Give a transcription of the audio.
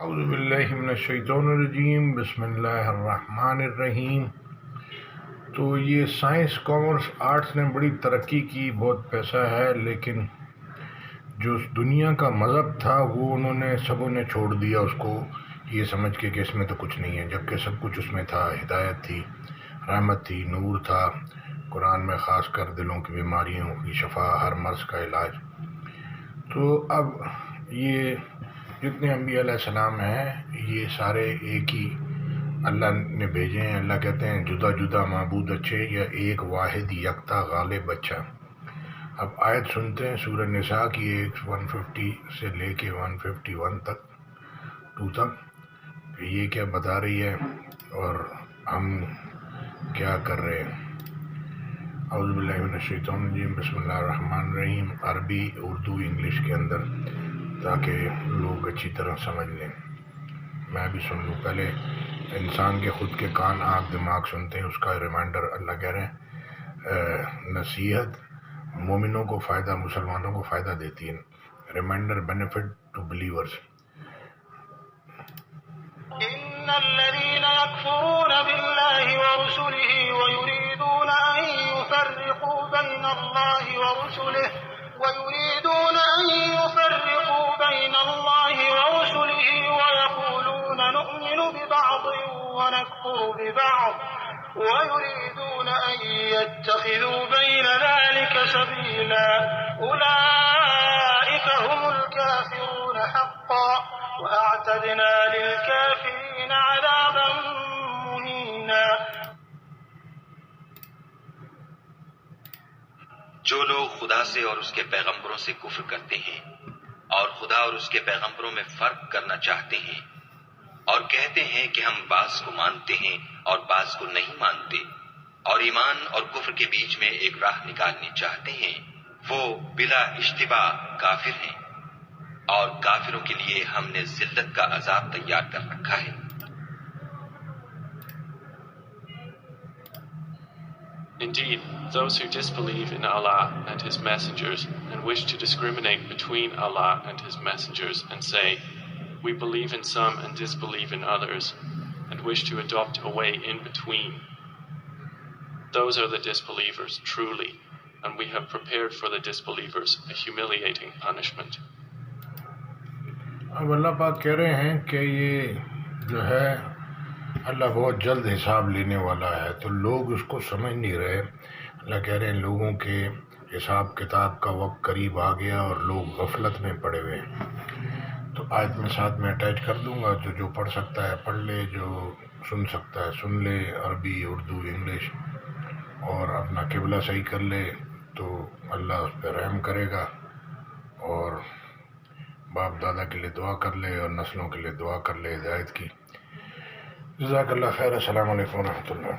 اعوذ باللہ من الشیطان الرجیم، بسم اللہ الرحمن الرحیم۔ تو یہ سائنس، کامرس، آرٹس نے بڑی ترقی کی، بہت پیسہ ہے، لیکن جو دنیا کا مذہب تھا وہ سبوں نے چھوڑ دیا اس کو، یہ سمجھ کے کہ اس میں تو کچھ نہیں ہے، جبکہ سب کچھ اس میں تھا۔ ہدایت تھی، رحمت تھی، نور تھا، قرآن میں خاص کر دلوں کی بیماریوں کی شفا، ہر مرض کا علاج۔ تو اب یہ جتنے انبیاء علیہ السلام ہیں یہ سارے ایک ہی اللہ نے بھیجے ہیں۔ اللہ کہتے ہیں جدا جدا معبود اچھے یا ایک واحد یکتا غالب اچھا۔ اب آیت سنتے ہیں سورہ نساء کی 150 سے لے کے 151 تک، 2 تک، کہ یہ کیا بتا رہی ہے اور ہم کیا کر رہے ہیں۔ اعوذ باللہ من الشیطان الرجیم، بسم اللہ الرحمن الرحیم، عربی، اردو، انگلش کے اندر، تاکہ لوگ اچھی طرح سمجھ لیں، میں بھی سن لوں۔ پہلے انسان کے خود کے کان، آنکھ، دماغ سنتے ہیں، اس کا ریمائنڈر اللہ کہہ رہے ہیں نصیحت مومنوں کو فائدہ، مسلمانوں کو فائدہ دیتی ہے۔ Reminder, benefit to believers. إن الذين يكفرون بالله ورسله ويريدون أن يفرقوا بين الله ورسله ويقولون نؤمن ببعض ونكفر ببعض ويريدون أن يتخذوا بين ذلك سبيلا أولئك هم الكافرون حقا وأعتدنا للكافرين عذابا مهينا۔ جو لوگ خدا سے اور اس کے پیغمبروں سے کفر کرتے ہیں اور خدا اور اس کے پیغمبروں میں فرق کرنا چاہتے ہیں اور کہتے ہیں کہ ہم بعض کو مانتے ہیں اور بعض کو نہیں مانتے اور ایمان اور کفر کے بیچ میں ایک راہ نکالنی چاہتے ہیں، وہ بلا اشتباہ کافر ہیں اور کافروں کے لیے ہم نے ذلت کا عذاب تیار کر رکھا ہے۔ Indeed, those who disbelieve in Allah and His messengers and wish to discriminate between Allah and His messengers and say, we believe in some and disbelieve in others, and wish to adopt a way in between, those are the disbelievers truly, and we have prepared for the disbelievers a humiliating punishment. اب اللہ پاک کہہ رہے ہیں کہ یہ جو ہے اللہ بہت جلد حساب لینے والا ہے، تو لوگ اس کو سمجھ نہیں رہے۔ اللہ کہہ رہے ہیں لوگوں کے حساب کتاب کا وقت قریب آ گیا اور لوگ غفلت میں پڑے ہوئے ہیں۔ تو آیت میں ساتھ میں اٹیچ کر دوں گا، جو پڑھ سکتا ہے پڑھ لے، جو سن سکتا ہے سن لے، عربی، اردو، انگلش، اور اپنا قبلہ صحیح کر لے تو اللہ اس پہ رحم کرے گا، اور باپ دادا کے لیے دعا کر لے اور نسلوں کے لیے دعا کر لے ہدایت کی۔ جزاک اللہ خیر۔ السلام علیکم ورحمۃ اللہ۔